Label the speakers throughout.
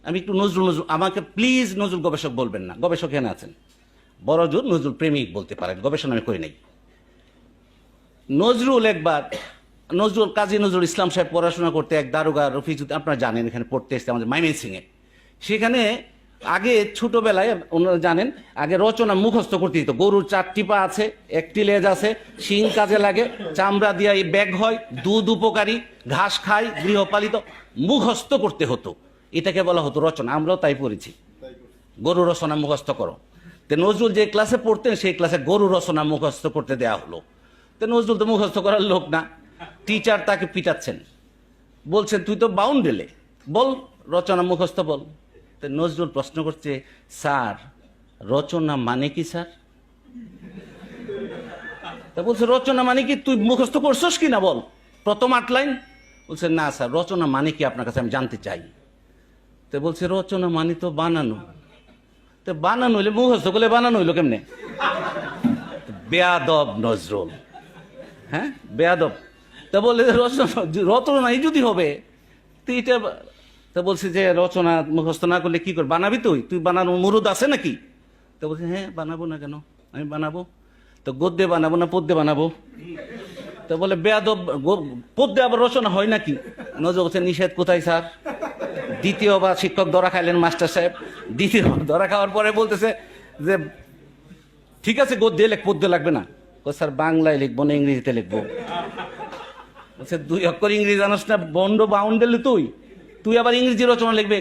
Speaker 1: আমি একটু নজরুল নজরুল, আমাকে প্লিজ নজরুল গবেষক বলবেন না, গবেষক এখানে আছেন, বড় জোর নজরুল প্রেমিক বলতে পারেন, গবেষণা আমি করি নাই। নজরুল একবার, নজরুল কাজী নজরুল ইসলাম সাহেব পড়াশোনা করতে এক দারোগা রফিজুদ্দিন, আপনারা জানেন এখানে পড়তে এসছে আমাদের ময়মনসিংহে। সেখানে আগে ছোটবেলায় ওনারা জানেন আগে রচনা মুখস্থ করতে দিত। গরুর 4টি পা আছে, 1টি লেজ আছে, শিং কাজে লাগে, চামড়া দিয়ে এই ব্যাগ হয়, দুধ উপকারী, ঘাস খায়, গৃহপালিত, মুখস্থ করতে হতো। এটাকে বলা হতো রচনা। আমরাও তাই পড়েছি, গরু রচনা মুখস্থ করো। তো নজরুল যে ক্লাসে পড়তেন সেই ক্লাসে গরু রচনা মুখস্থ করতে দেয়া হলো। তো নজরুল তো মুখস্থ করার লোক না, টিচার তাকে পিটাচ্ছেন, বলছেন তুই তো বাউন্ডেলে, বল রচনা মুখস্থ বল। তো নজরুল প্রশ্ন করছে, স্যার রচনা মানে কি স্যার? তা বলছে রচনা মানে কি, তুই মুখস্থ করছস কি না বল, প্রথম 8 লাইন। বলছে না স্যার, রচনা মানে কি আপনার কাছে আমি জানতে চাই। তো বলছে রচনা মানে তো বানানো। তো বানানো হইলে মুখস্থ করলে বানানো হইলো কেমনে? বেয়াদব নজরুল, হ্যাঁ বেয়াদব। তা বলে রচনাই যদি হবে তো এটা, তা বলছে যে রচনা মুখস্থ না করলে কি কর, বানাবি তুই, তুই বানানো মুরুদ আছে নাকি? তো বলছে হ্যাঁ বানাবো না কেন, আমি বানাবো। তো গদ্যে বানাবো না পদ্যে বানাবো? তো বলে বেয়াদব, পদ্যে আবার রচনা হয় নাকি? নজরুল বলছে নিষেধ কোথায় স্যার? দ্বিতীয়বার শিক্ষক ধরা খাইলেন মাস্টার সাহেব। দ্বিতীয় ধরা খাওয়ার পরে বলতেছে যে ঠিক আছে গদ্যে লেখ, পদ্যে লাগবে না। স্যার বাংলায় লিখবো না ইংরেজিতে লিখবো। বলছে 2 অক্ষর ইংরেজি জানাস না, বন্ড বাউন্ডেলে তুই, তুই আবার ইংরেজি রচনা লিখবে?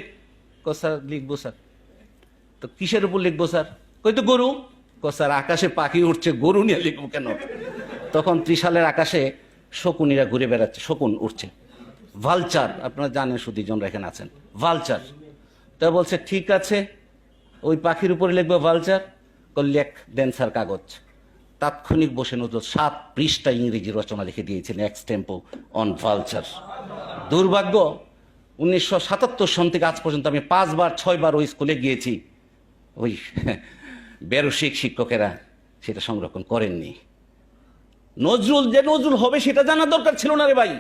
Speaker 1: স্যার লিখবো স্যার। তো কিসের উপর লিখবো স্যার? কই তো গরু। স্যার আকাশে পাখি উঠছে, গরু নিয়ে লিখবো কেন? তখন ত্রিশালের আকাশে শকুনিরা ঘুরে বেড়াচ্ছে, শকুন উঠছে, ভালচার, আপনারা জানেন সুধীজনরা এখানে আছেন, ভালচার। তা বলছে ঠিক আছে ওই পাখির উপরে লিখবো ভালচার। লেখ দেন স্যার কাগজ। তাৎক্ষণিক বসে নজরুল 7 পৃষ্ঠা ইংরেজি রচনা লিখে দিয়েছিলেন এক্সটেম্পো অন ভালচার। দুর্ভাগ্য 1977 সন থেকে আজ পর্যন্ত আমি 5 বার 6 বার ওই স্কুলে গিয়েছি, ওই বেরসিক শিক্ষকেরা সেটা সংরক্ষণ করেননি। নজরুল যে নজরুল হবে সেটা জানার দরকার ছিল না রে ভাই।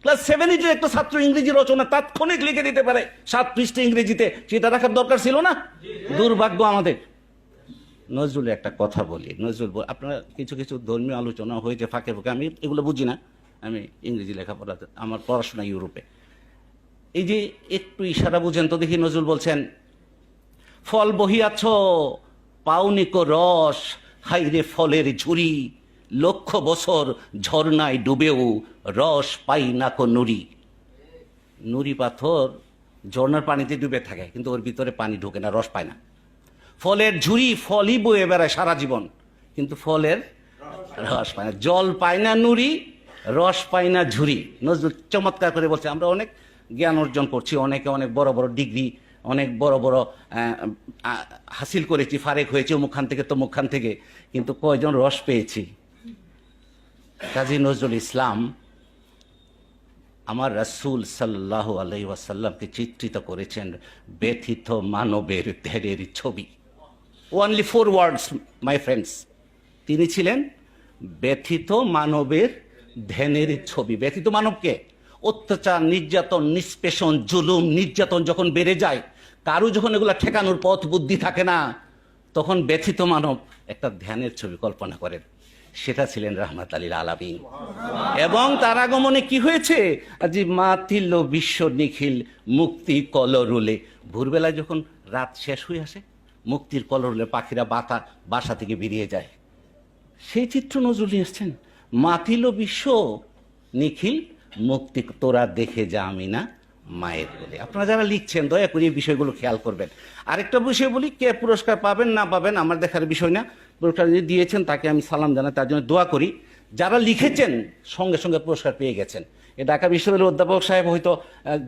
Speaker 1: ক্লাস 7-8 একটা ছাত্র ইংরেজি রচনা তাৎক্ষণিক লিখে দিতে পারে 7 পৃষ্ঠা ইংরেজিতে, সেটা রাখার দরকার ছিল না? দুর্ভাগ্য আমাদের। নজরুলের একটা কথা বলি, নজরুল আপনারা কিছু কিছু ধর্মীয় আলোচনা হয়েছে ফাঁকে ফাঁকে, আমি এগুলো বুঝি না, আমি ইংরেজি লেখাপড়া, আমার পড়াশোনা ইউরোপে। এই যে একটু ইশারা বুঝেন তো দেখি, নজরুল বলছেন ফল বহিয়াছ পাউনিক রস, হাইরে ফলের ঝুরি, 1,00,000 বছর ঝর্ণায় ডুবেও রস পাই না কো নুরি। নুরি পাথর ঝর্ণার পানিতে ডুবে থাকে কিন্তু ওর ভিতরে পানি ঢোকে না, রস পায় না। ফলের ঝুরি, ফলই বয়ে বেড়ায় সারা জীবন কিন্তু ফলের রস পায় না। জল পায় না নুরি, রস পায় না ঝুরি। নজরুল চমৎকার করে বলছে আমরা অনেক জ্ঞান অর্জন করছি, অনেকে অনেক বড় বড় ডিগ্রি, অনেক বড় বড় হাসিল করেছি, ফারেক হয়েছি অমুকখান থেকে তমুকখান থেকে, কিন্তু কয়জন রস পেয়েছি? কাজী নজরুল ইসলাম আমার রাসূল সাল্লাল্লাহু আলাইহি ওয়াসাল্লামকে চিত্রিত করেছেন ব্যথিত মানবের ধ্যানের ছবি। ওনলি 4 ওয়ার্ডস মাই ফ্রেন্ডস, তিনি ছিলেন ব্যথিত মানবের ধ্যানের ছবি। ব্যথিত মানবকে অত্যাচার, নির্যাতন, নিষ্পেষণ, জুলুম, নির্যাতন যখন বেড়ে যায়, কারো যখন এগুলো ঠেকানোর পথ বুদ্ধি থাকে না, তখন ব্যথিত মানব একটা ধ্যানের ছবি কল্পনা করেন। সেটা ছিলেন রাহমাতুল লিল আলামিন। এবং তার আগমনে কি হয়েছে? আজি মাতিল বিশ্ব নিখিল মুক্তি কলরুলে। ভোরবেলায় যখন রাত শেষ হয়ে আসে, মুক্তির কলরুলে পাখিরা বাসা থেকে বেরিয়ে যায়, সেই চিত্র নজরুল নিয়ে এসছেন। মাতিল বিশ্ব নিখিল মুক্তি তোরা দেখে যা আমি না মায়ের বলে। আপনারা যারা লিখছেন দয়া করে এই বিষয়গুলো খেয়াল করবেন। আরেকটা বিষয় বলি, কে পুরস্কার পাবেন না পাবেন আমার দেখার বিষয় না, পুরস্কার যে দিয়েছেন তাকে আমি সালাম জানাই, তার জন্য দোয়া করি। যারা লিখেছেন সঙ্গে সঙ্গে পুরস্কার পেয়ে গেছেন। এ ঢাকা বিশ্ববিদ্যালয়ের অধ্যাপক সাহেব হয়তো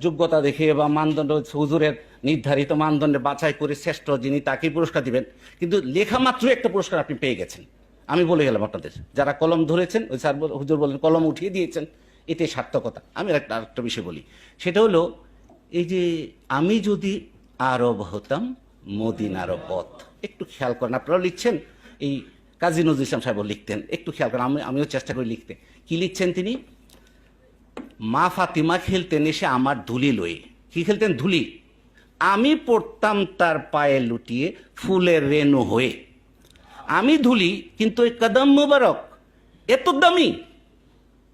Speaker 1: যোগ্যতা দেখে বা মানদণ্ড হুজুরের নির্ধারিত মানদণ্ডে বাছাই করে শ্রেষ্ঠ যিনি তাকেই পুরস্কার দিবেন, কিন্তু লেখা মাত্রই একটা পুরস্কার আপনি পেয়ে গেছেন। আমি বলে গেলাম আপনাদের, যারা কলম ধরেছেন, ওই স্যার হুজুর বলেন কলম উঠিয়ে দিয়েছেন, এটাই সার্থকতা। আমি আরেকটা বিষয় বলি, সেটা হলো এই যে আমি যদি আরব হতাম মদিনার পথ। একটু খেয়াল করেন, আপনারাও লিখছেন, এই কাজী নজরুল ইসলাম সাহেব লিখতেন, একটু খেয়াল করেন, আমিও চেষ্টা করি লিখতে। কি লিখছেন তিনি? মা ফাতিমা খেলতেন এসে আমার ধুলি লয়ে। কি খেলতেন? ধুলি। আমি পড়তাম তার পায়ে লুটিয়ে ফুলের রেণু হয়ে। আমি ধুলি, কিন্তু ওই কদম মুবারক এত দামি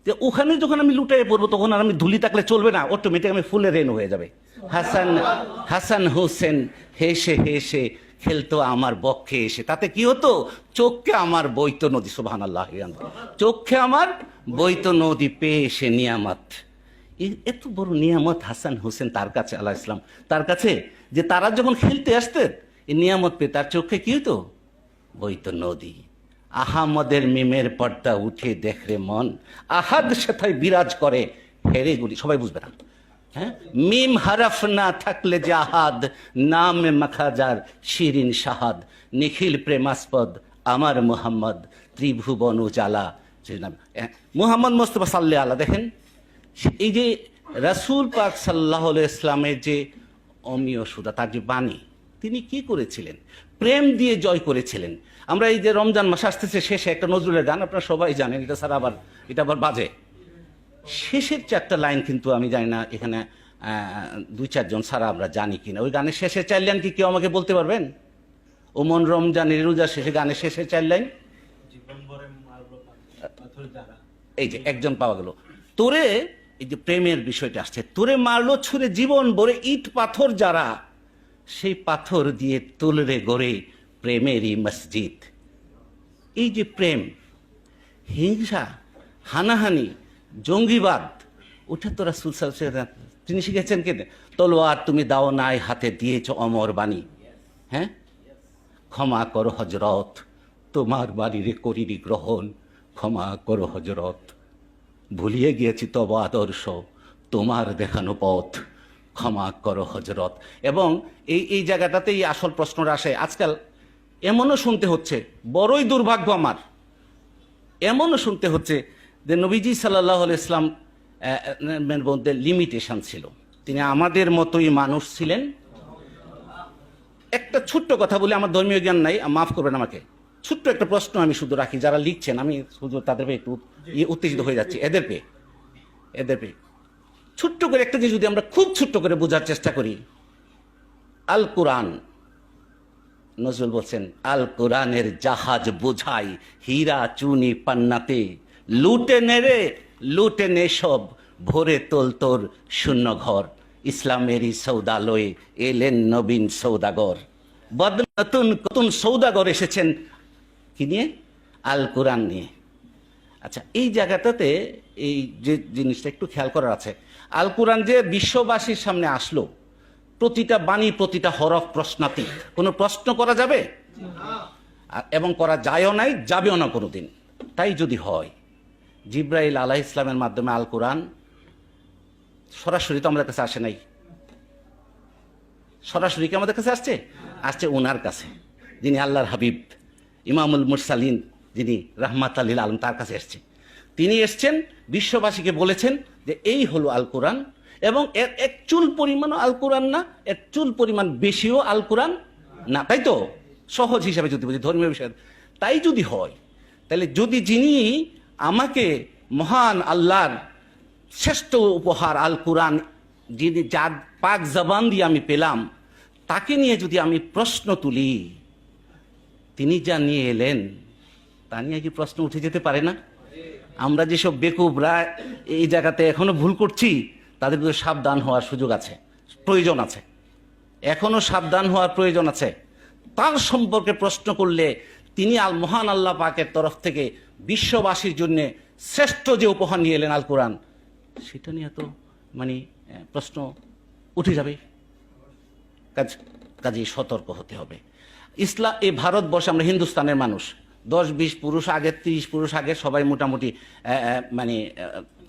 Speaker 1: যে ওখানে যখন আমি লুটাই পড়বো তখন আর আমি ধুলি থাকলে চলবে না, অটোমেটিক আমি ফুলের রেণু হয়ে যাবে। হাসান হাসান হোসেন হেসে হেসে খেলতো আমার বক্ষে এসে, তাতে কি হতো? চোখে আমার বইতো নদী, সুবহানাল্লাহ, চোখে আমার বইতো নদী পেয়ে এসে নিয়ামত। এত বড় নিয়ামত হাসান হোসেন তার কাছে, আল্লাহ ইসলাম তার কাছে, যে তারা যখন খেলতে আসতেন এই নিয়ামত পেয়ে তার চোখে কি হতো? বইতো নদী। আহামদের মিমের পর্দা উঠে দেখরে মন, আহাদ সেথায় বিরাজ করে হেরে গুলি। সবাই বুঝবে না, হ্যাঁ? মিম হারাফ না থাকলে যে আহাদ, নামে মাখাজার শিরিন শাহাদ, নিখিল প্রেমাস্পদ আমার মুহাম্মদ, ত্রিভুবন উজালা। মুহাম্মদ মোস্তফা সাল্লাল্লাহু আলাইহি, দেখেন এই যে রাসূল পাক সাল্লাল্লাহু আলাইহি ইসলামের যে অমীয় সুধা, তার যে বাণী, তিনি কি করেছিলেন? প্রেম দিয়ে জয় করেছিলেন। আমরা এই যে রমজান মাস আসতেছে, শেষে একটা নজরুলের গান আপনারা সবাই জানেন, এটা ছাড়া আবার এটা আবার বাজে। শেষের চারটা লাইন কিন্তু আমি জানি না এখানে 2-4 জন ছাড়া আমরা জানি কিনা। ওই গানের শেষের 4 লাইন কি কেউ আমাকে বলতে পারবেন? ও মন রমজানের রোজা শেষে, গানের শেষের 4 লাইন এই যে একজন পাওয়া গেল। তোরে, এই যে প্রেমের বিষয়টা আসছে, তোরে মারলো ছুঁড়ে জীবন ভরে ইট পাথর যারা, সেই পাথর দিয়ে তুলরে গড়ে প্রেমেরই মসজিদ। এই যে প্রেম, হিংসা, হানাহানি, জঙ্গিবাদ, ওটা তো রাসূল সাল্লাল্লাহু আলাইহি ওয়াসাল্লাম তিনি শিখেছেন কে? তলোয়ার তুমি দাও নাই হাতে, দিয়েছ অমর বাণী। হ্যাঁ, ক্ষমা করো হযরত, তোমার বাড়িরে করিনি গ্রহণ, ক্ষমা করো হযরত, ভুলিয়ে গিয়েছি তব আদর্শ, তোমার দেখানো পথ, ক্ষমা করো হযরত। এবং এই জায়গাটাতেই আসল প্রশ্নটা আসে। আজকাল এমনও শুনতে হচ্ছে, বড়ই দুর্ভাগ্য আমার, এমনও শুনতে হচ্ছে যে নবীজি সাল্লাল্লাহু আলাইহি ইসলাম মধ্যে লিমিটেশন ছিল, তিনি আমাদের মতোই মানুষ ছিলেন। একটা ছোট্ট কথা বলে, আমার ধর্মীয় জ্ঞান নাই, মাফ করবেন আমাকে, ছোট্ট একটা প্রশ্ন আমি শুধু রাখি, যারা লিখছেন আমি শুধু তাদের পেয়ে একটু উত্তেজিত হয়ে যাচ্ছি, এদের পেয়ে ছোট্ট করে একটা জিনিস যদি আমরা খুব ছোট্ট করে বোঝার চেষ্টা করি। আল কোরআন, নজরুল বলছেন, আল কোরআনের জাহাজ বোঝাই হীরা চুনি পান্নাতে, লুটে নেরে লুটে নে সব, ভোরে তোল তোর শূন্য ঘর, ইসলামেরই সৌদালয়ে এলেন নবীন সৌদাগর। নতুন নতুন সৌদাগর এসেছেন কি নিয়ে? আল কোরআন নিয়ে। আচ্ছা, এই জায়গাটাতে এই যে জিনিসটা একটু খেয়াল করার আছে, আল কোরআন যে বিশ্ববাসীর সামনে আসলো, প্রতিটা বাণী, প্রতিটা হরফ প্রশ্নাতীত, কোনো প্রশ্ন করা যাবে এবং করা যায়ও নাই, যাবেও না কোনোদিন। তাই যদি হয়, জিব্রাইল আলাইহিস সালামের মাধ্যমে আল কোরআন সরাসরি তো আমাদের কাছে আসে নাই, সরাসরি কি আমাদের কাছে আসছে ওনার কাছে, যিনি আল্লাহর হাবিব ইমামুল মুরসালিন, যিনি রাহমাতাল লিল আলামিন, তার কাছে এসছে। তিনি এসছেন, বিশ্ববাসীকে বলেছেন যে এই হলো আল কোরআন, এবং এর এক চুল পরিমাণও আল কোরআন না, এর চুল পরিমাণ বেশিও আল কোরআন না। তাই তো, সহজ হিসাবে যদি বুঝি ধর্মীয় বিষয়, তাই যদি হয়, তাহলে যদি যিনি আমাকে মহান আল্লাহর শ্রেষ্ঠ উপহার আল কোরআন, যিনি যার পাক জবান দিয়ে আমি পেলাম, তাকে নিয়ে যদি আমি প্রশ্ন তুলি, তিনি যা নিয়ে এলেন তা নিয়ে কি প্রশ্ন উঠে যেতে পারে না? আমরা যেসব বেকুবরা এই জায়গাতে এখনো ভুল করছি, তাদের কিন্তু সাবধান হওয়ার সুযোগ আছে, প্রয়োজন আছে, এখনো সাবধান হওয়ার প্রয়োজন আছে। তার সম্পর্কে প্রশ্ন করলে তিনি মহান আল্লাহ পাকের তরফ থেকে বিশ্ববাসীর জন্য শ্রেষ্ঠ যে উপহার নিয়ে এলেন আল কোরআন, সেটা নিয়ে তো প্রশ্ন উঠে যাবে। কাজেই সতর্ক হতে হবে। ইসলাম, এই ভারতবর্ষে আমরা হিন্দুস্তানের মানুষ, 10-20 পুরুষ আগে, 30 পুরুষ আগে সবাই মোটামুটি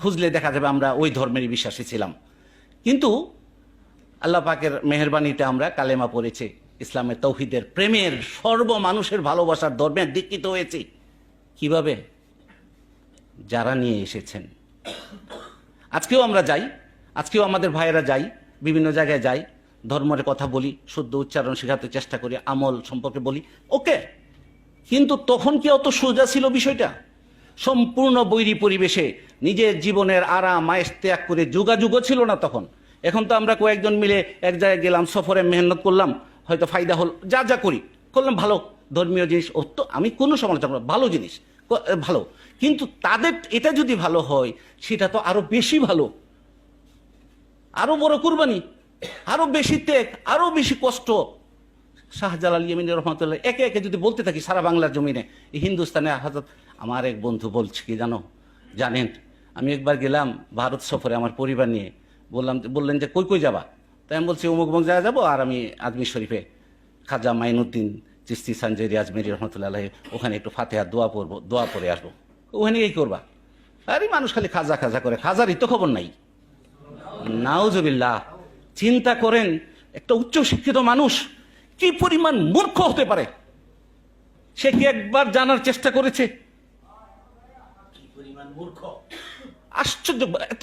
Speaker 1: খুঁজলে দেখা যাবে আমরা ওই ধর্মেরই বিশ্বাসী ছিলাম। কিন্তু আল্লাহ পাকের মেহেরবানিতে আমরা কালেমা পড়েছি, ইসলামের তৌহিদের প্রেমের, সর্ব মানুষের ভালোবাসার ধর্মে দীক্ষিত হয়েছি। কিভাবে? যারা নিয়ে এসেছেন। আজকেও আমরা যাই, আজকেও আমাদের ভাইয়েরা যাই, বিভিন্ন জায়গায় যাই, ধর্মের কথা বলি, শুদ্ধ উচ্চারণ শেখাতে চেষ্টা করি, আমল সম্পর্কে বলি, ওকে। কিন্তু তখন কি অত সোজা ছিল বিষয়টা? সম্পূর্ণ বৈরী পরিবেশে নিজের জীবনের আরাম আয়েশ ত্যাগ করে যোগাযোগও ছিল না তখন। এখন তো আমরা কয়েকজন মিলে এক জায়গায় গেলাম, সফরে মেহনত করলাম, হয়তো ফায়দা হল, যা যা করি করলাম, ভালো ধর্মীয় জিনিস, ও তো আমি কোনো সমালোচনা করব, ভালো জিনিস, ভালো। কিন্তু তাদের এটা যদি ভালো হয় সেটা তো আরো বেশি ভালো, আরো বড় কুরবানি, আরো বেশি ত্যাগ, আরো বেশি কষ্ট। শাহজালাল ইয়ামিনী রহমতুল্লাহ একে একে যদি বলতে থাকি সারা বাংলার জমিনে, এই হিন্দুস্তানে হযরত, আমার এক বন্ধু বলছে কি জানেন, আমি একবার গেলাম ভারত সফরে আমার পরিবার নিয়ে, বললেন যে কই কই যাবা, তাই আমি বলছি অমুক অমুক জায়গায় যাবো, আর আমি আজমির শরীফে খাজা মাইনুদ্দিন চিশতি সানজারি আজমেরি রহমতুল্লাহ ওখানে একটু ফাতিহার দোয়া পড়বো, দোয়া পড়ে আসবো। ওখানে এই করবা? আরে মানুষ খালি খাজা খাজা করে, খাজারই তো খবর নাই। নাউজুবিল্লাহ। চিন্তা করেন একটা উচ্চ শিক্ষিত মানুষ কি পরিমাণ মূর্খ হতে পারে, সে কি একবার জানার চেষ্টা করেছে কি পরিমাণ মূর্খ? আশ্চর্য। এত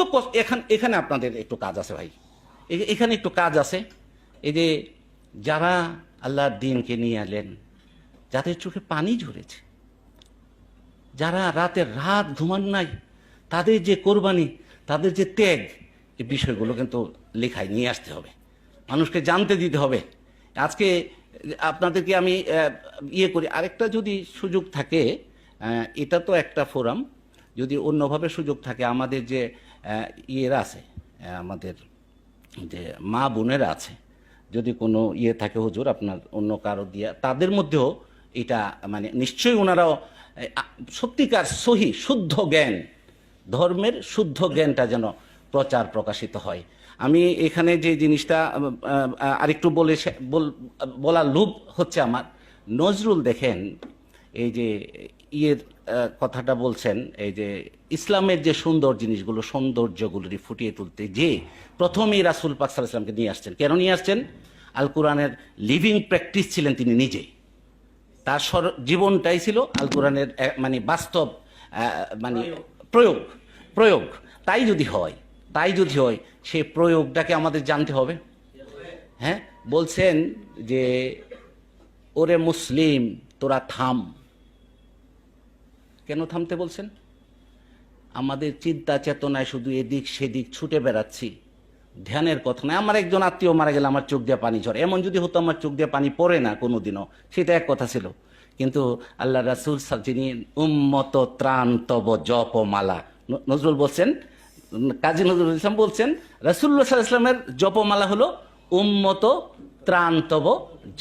Speaker 1: এখানে আপনাদের একটু কাজ আছে ভাই, এখানে একটু কাজ আছে। এই যে যারা আল্লাহর দ্বীনকে নিয়ে এলেন, যাদের চোখে পানি ঝরেছে, যারা রাতের রাত ঘুমান নাই, তাদের যে কোরবানি, তাদের যে ত্যাগ, এই বিষয়গুলো কিন্তু লেখায় নিয়ে আসতে হবে, মানুষকে জানতে দিতে হবে। আজকে আপনাদেরকে আমি ইয়ে করি, আরেকটা যদি সুযোগ থাকে, এটা তো একটা ফোরাম, যদি অন্যভাবে সুযোগ থাকে, আমাদের যে ইয়েরা আছে, আমাদের যে মা বোনেরা আছে, যদি কোনো ইয়ে থাকে হুজুর আপনার অন্য কারো দিয়া, তাদের মধ্যেও এটা মানে নিশ্চয়ই ওনারাও সত্যিকার সহি শুদ্ধ জ্ঞান, ধর্মের শুদ্ধ জ্ঞানটা যেন প্রচার প্রকাশিত হয়। আমি এখানে যে জিনিসটা আরেকটু বলার লোভ হচ্ছে আমার, নজরুল দেখেন এই যে ইয়ের কথাটা বলছেন, এই যে ইসলামের যে সুন্দর জিনিসগুলো, সৌন্দর্যগুলোকে ফুটিয়ে তুলতে যে প্রথমেই রাসূল পাক সাল্লাল্লাহু আলাইহি ওয়াসাল্লামকে নিয়ে আসছেন। কেন নিয়ে আসছেন? আল কোরআনের লিভিং প্র্যাকটিস ছিলেন তিনি নিজে, তার জীবনটাই ছিল আল কোরআনের মানে বাস্তব মানে প্রয়োগ। তাই যদি হয় সেই প্রয়োগটাকে আমাদের জানতে হবে। হ্যাঁ, বলছেন যে ওরে মুসলিম তোরা থাম। কেন থামতে বলছেন? আমাদের চিন্তা চেতনায় শুধু এদিক সেদিক ছুটে বেড়াচ্ছি, ধ্যানের কথা নয়। আমার একজন আত্মীয় মারা গেলে আমার চোখ দিয়ে পানি ঝরে, এমন যদি হতো আমার চোখ দিয়ে পানি পড়ে না কোনোদিনও, সেটা এক কথা ছিল। কিন্তু আল্লাহ রাসূল যিনি উম্মত ত্রাণ তব জপমালা, নজরুল বলছেন, কাজী নজরুল ইসলাম বলছেন, রাসূলুল্লাহ সাল্লাল্লাহু আলাইহি ওয়াসাল্লামের জপমালা হলো উম্মত ত্রাণ তব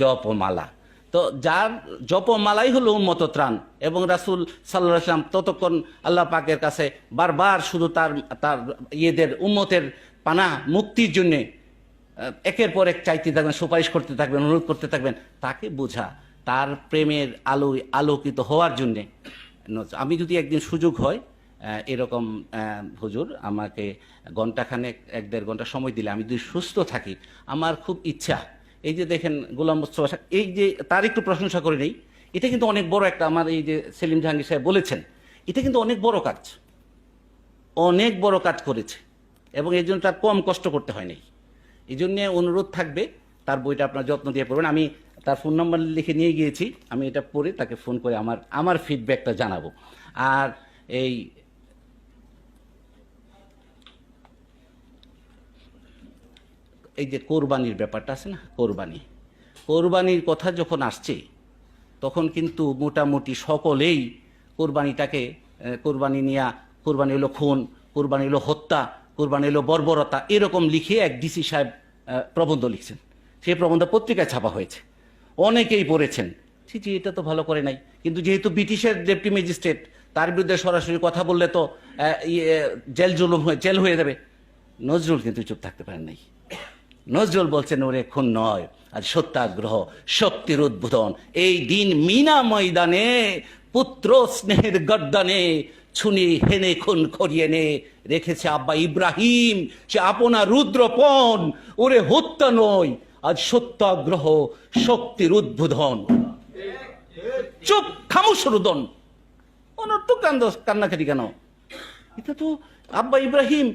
Speaker 1: জপমালা। তো যার জপমালাই হলো উম্মত ত্রাণ, এবং রাসূল সাল্লাল্লাহু আলাইহি ওয়াসাল্লাম ততক্ষণ আল্লাহ পাকের কাছে বারবার শুধু তার ইয়েদের উম্মতের পানা মুক্তির জন্য একের পর এক চাইতে থাকবেন, সুপারিশ করতে থাকবেন, অনুরোধ করতে থাকবেন, তাকে বোঝা, তার প্রেমের আলোয় আলোকিত হওয়ার জন্যে। আমি যদি একদিন সুযোগ হয় এরকম, হুজুর আমাকে ঘন্টাখানেক 1-1.5 ঘন্টা সময় দিলে, আমি যদি সুস্থ থাকি, আমার খুব ইচ্ছা, এই যে দেখেন গোলাম মোস্তফা, এই যে তার একটু প্রশংসা করে নেই, এটা কিন্তু অনেক বড় একটা, আমার এই যে সেলিম জাহাঙ্গীর সাহেব বলেছেন, এটা কিন্তু অনেক বড় কাজ, অনেক বড় কাজ করেছে, এবং এই জন্য তার কম কষ্ট করতে হয় নাই। এই জন্যে অনুরোধ থাকবে তার বইটা আপনার যত্ন দিয়ে পড়বেন। আমি তার ফোন নাম্বার লিখে নিয়ে গিয়েছি, আমি এটা পড়ে তাকে ফোন করে আমার ফিডব্যাকটা জানাবো। আর এই যে কোরবানির ব্যাপারটা আছে না, কোরবানির কথা যখন আসছে, তখন কিন্তু মোটামুটি সকলেই কোরবানিটাকে, কোরবানি নিয়া, কোরবানি হলো খুন, কোরবানি হলো হত্যা, কোরবানি হলো বর্বরতা, এরকম লিখে এক ডিসি সাহেব প্রবন্ধ লিখছেন। সেই প্রবন্ধ পত্রিকায় ছাপা হয়েছে, অনেকেই পড়েছেন। জি, এটা তো ভালো করে নাই। কিন্তু যেহেতু ব্রিটিশের ডেপুটি ম্যাজিস্ট্রেট, তার বিরুদ্ধে সরাসরি কথা বললে তো জেল হয়ে যাবে। নজরুল কিন্তু চুপ থাকতে পারেন নাই। নজরুল বলছেন, ওরে খুন নয়, আজ সত্যাগ্রহ, শক্তির উদ্বোধন। এই দিন মিনা ময়দানে পুত্র স্নেহের গর্দানে ছুনি হেনে খুন করিয়ে নে রেখেছে আব্বা ইব্রাহিম, সে আপনার রুদ্রপণ। ওরে হত্যা নয়, আজ সত্যাগ্রহ, শক্তির উদ্বোধন। চুপ, খামোশ রুদন। অনর্থক কান্নাকাটি কেন? এটা তো আব্বা ইব্রাহিম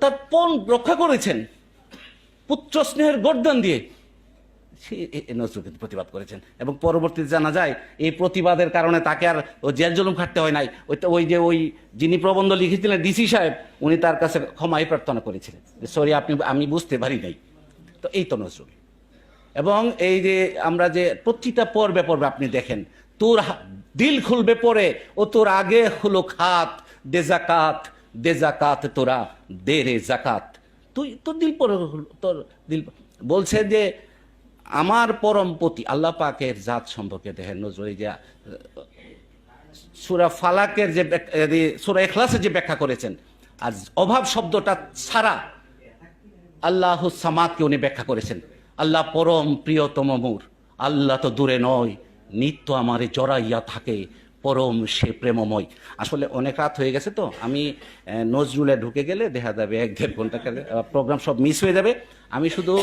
Speaker 1: তার পণ রক্ষা করেছেন পুত্র স্নেহের গর্দান দিয়ে। সে নজরুল কিন্তু প্রতিবাদ করেছেন, এবং পরবর্তীতে জানা যায় এই প্রতিবাদের কারণে তাকে আর জেল জুলুম খাটতে হয় নাই। ওই যিনি প্রবন্ধ লিখেছিলেন ডিসি সাহেব, উনি তার কাছে ক্ষমাই প্রার্থনা করেছিলেন, সরি আমি বুঝতে পারি নাই। তো এই তো নজরুল। এবং এই যে আমরা যে প্রতিটা পর্বে পর্বে আপনি দেখেন, তোর দিল খুলবে পরে, ও তোর আগে হলো খাত, দে জাকাত তোরা দে রে জাকাত। তুই তোর দিল পরে, তোর দিল বলছে যে আমার পরমপতি আল্লাহ পাকের জাত সম্পর্কে দেখেন নজরুল এই যে সূরা ফালাকের যে সূরা ইখলাসের যে ব্যাখ্যা করেছেন, আর অভাব শব্দটা ছাড়া আল্লাহু সামাদকে উনি ব্যাখ্যা করেছেন, আল্লাহ পরম প্রিয়তম মোর, আল্লাহ তো দূরে নয়, নিত্য আমারে জড়াইয়া থাকে, পরম সে প্রেমময়। আসলে অনেক রাত হয়ে গেছে, তো আমি নজরুলে ঢুকে গেলে দেখা যাবে 1-1.5 ঘন্টা প্রোগ্রাম সব মিস হয়ে যাবে। আমি শুধু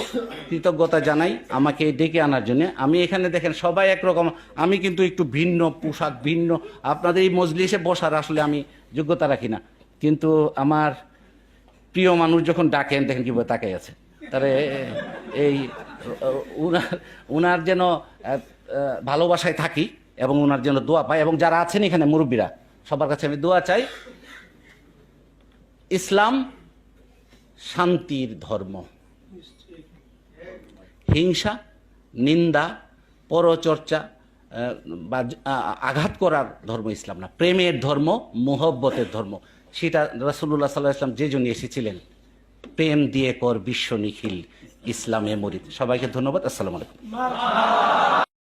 Speaker 1: কৃতজ্ঞতা জানাই আমাকে ডেকে আনার জন্য। আমি এখানে দেখেন সবাই একরকম, আমি কিন্তু একটু ভিন্ন পোশাক, ভিন্ন। আপনাদের এই মজলিসে বসার আসলে আমি যোগ্যতা রাখি না, কিন্তু আমার প্রিয় মানুষ যখন ডাকেন দেখেন কীভাবে তাকাই আছে, তারে এই উনার যেন ভালোবাসায় থাকি এবং ওনার জন্য দোয়া পাই। এবং যারা আছেন এখানে মুরব্বীরা, সবার কাছে আমি দোয়া চাই। ইসলাম শান্তির ধর্ম, হিংসা, নিন্দা, পরচর্চা বা আঘাত করার ধর্ম ইসলাম না, প্রেমের ধর্ম, মোহব্বতের ধর্ম। সেটা রাসূলুল্লাহ সাল্লাল্লাহু আলাইহি ওয়াসাল্লাম যে জন্য এসেছিলেন, প্রেম দিয়ে কর বিশ্ব নিখিল, ইসলামে মরিদ। সবাইকে ধন্যবাদ। আসসালামু আলাইকুম।